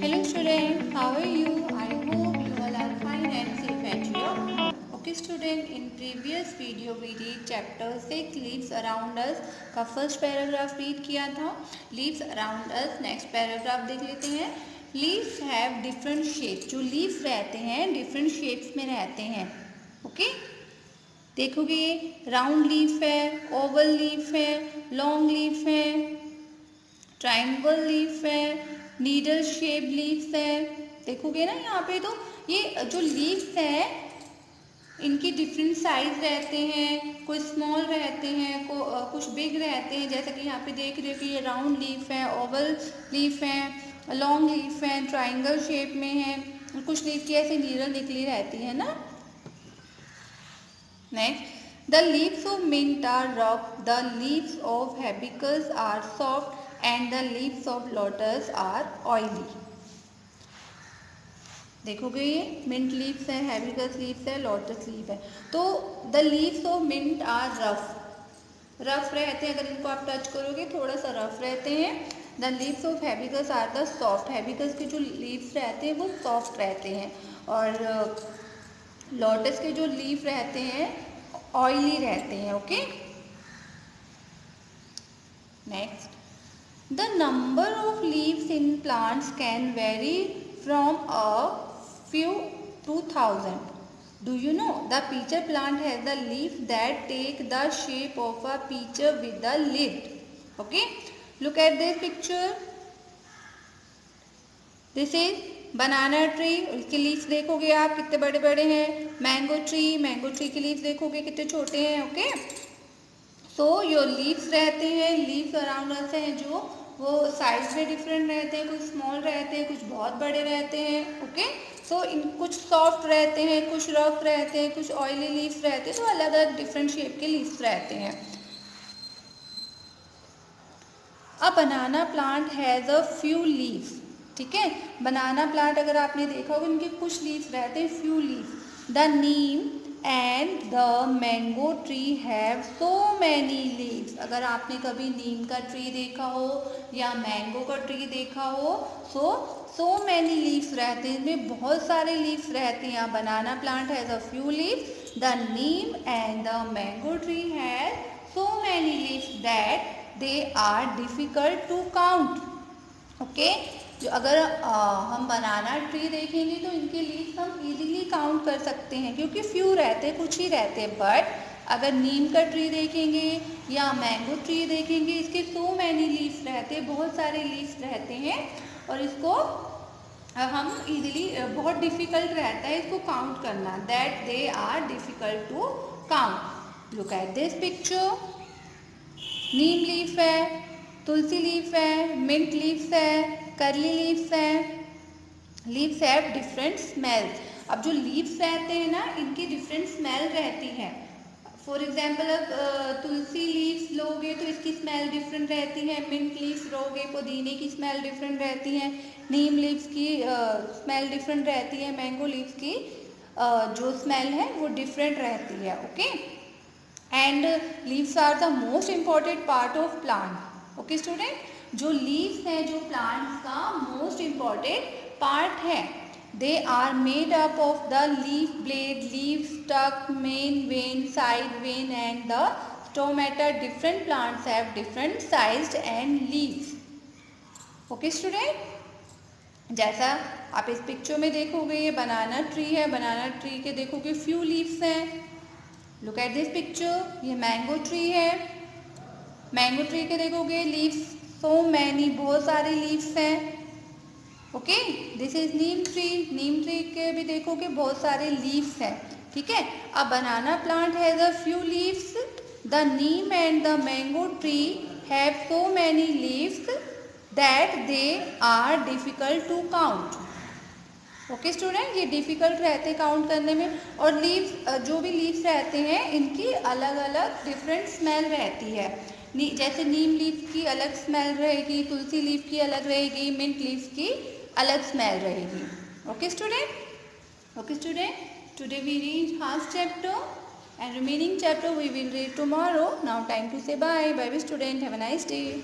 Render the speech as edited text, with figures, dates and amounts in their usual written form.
Hello student, how are you? I hope you all are fine and safe at your home. Okay student, in previous video we read chapter 6 leaves around us का first paragraph read किया था. Leaves around us, next paragraph देख लेते हैं. Leaves have different shapes. जो leaves रहते हैं different shapes में रहते हैं. ओके देखोगे ये राउंड लीफ है, ओवल लीफ है, लॉन्ग लीफ है, ट्राइंगल लीफ है, नीडल शेप लीव्स है. देखोगे ना यहाँ पे तो ये जो लीव्स है इनकी डिफरेंट साइज रहते हैं, कुछ स्मॉल रहते हैं, कुछ बिग रहते हैं. जैसा कि यहाँ पे देख रहे हो कि ये राउंड लीफ है, ओवल लीफ है, लॉन्ग लीफ है, ट्राइंगल शेप में है, कुछ लीफ की ऐसे नीडल निकली रहती है ना. Next, the leaves of mint are rough, the leaves of hibiscus are soft and the leaves of lotus are oily. देखोगे ये मिंट लीव्स है, हिबिस्कस लीव्स है, लोटस लीफ है. तो the leaves of mint are rough रहते हैं. अगर इनको आप टच करोगे थोड़ा सा रफ रहते हैं. The leaves of hibiscus are the soft. Hibiscus के जो लीव्स रहते हैं वो सॉफ्ट रहते हैं और लोटस के जो लीफ रहते हैं ऑयली रहते हैं. Okay next, the number of leaves in plants can vary from a few to thousand. Do you know the peach plant has the leaf that take the shape of a peach with the lid. Okay, look at this picture. This is banana tree. इसके leaves देखोगे आप कितने बड़े बड़े हैं. Mango tree के leaves देखोगे कितने छोटे हैं. ओके सो योर लीव्स रहते हैं, लीव्स अराउंड अस हैं जो वो साइज में डिफरेंट रहते हैं. कुछ स्मॉल रहते हैं, कुछ बहुत बड़े रहते हैं. ओके सो इन कुछ सॉफ्ट रहते हैं, कुछ रफ रहते हैं, कुछ ऑयली लीव्स रहते हैं. तो अलग अलग डिफरेंट शेप के लीव्स रहते हैं. A banana plant has a few leaves. ठीक है, बनाना प्लांट अगर आपने देखा होगा इनके कुछ लीव्स रहते हैं, few leaves. The neem and the mango tree have so many leaves. अगर आपने कभी नीम का ट्री देखा हो या मैंगो का ट्री देखा हो सो मैनी लीव्स रहते हैं, इनमें बहुत सारे लीव्स रहते हैं. Banana plant has a few leaves. The neem and the mango tree have so many leaves that they are difficult to count. Okay जो अगर हम बनाना ट्री देखेंगे तो इनके लीव्स हम इजीली काउंट कर सकते हैं क्योंकि फ्यू रहते हैं, कुछ ही रहते हैं. बट अगर नीम का ट्री देखेंगे या मैंगो ट्री देखेंगे इसके सो मैनी लीव्स रहते हैं, बहुत सारे लीव्स रहते हैं और इसको हम इजीली बहुत डिफ़िकल्ट रहता है इसको काउंट करना. That they are difficult to count. Look at this picture. Neem leaf है, तुलसी लीफ है, मिंट लीव्स है, करली लीव्स है. Leaves have different smells. अब जो लीव्स रहते हैं ना इनकी डिफरेंट स्मेल रहती है. फॉर एग्जाम्पल अब तुलसी लीव्स लोगे तो इसकी स्मेल डिफरेंट रहती है. मिंट लीव्स लोगे पुदीने की स्मेल डिफरेंट रहती है. नीम लीव्स की स्मेल डिफरेंट रहती है. मैंगो लीव्स की जो स्मेल है वो डिफरेंट रहती है. Okay and leaves are the most important part of plant. Okay student, जो लीव्स हैं जो प्लांट्स का मोस्ट इम्पॉर्टेंट पार्ट है. They are made up of the leaf blade, leaf stalk, main vein, side vein and the stomata. Different plants have different sized and leaves. Okay student, जैसा आप इस picture में देखोगे ये बनाना tree है. बनाना tree के देखोगे फ्यू लीव्स हैं. Look at this picture. ये मैंगो ट्री है. मैंगो ट्री के देखोगे लीव्स सो मैनी, बहुत सारे लीव्स हैं. Okay this is Neem tree. Neem tree के भी देखोगे बहुत सारे लीव्स हैं. ठीक है, अब banana plant has a few leaves. The neem and the mango tree have so many leaves that they are difficult to count. Okay student, ये डिफ़िकल्ट रहते हैं काउंट करने में. और लीव्स जो भी लीव्स रहते हैं इनकी अलग अलग डिफरेंट स्मेल रहती है. जैसे नीम लीफ की अलग स्मेल रहेगी, तुलसी लीफ की अलग रहेगी, मिंट लीफ की अलग स्मेल रहेगी. Okay student, today we read first chapter and remaining chapter we will read tomorrow. Now time to say bye. Bye student, have a nice day.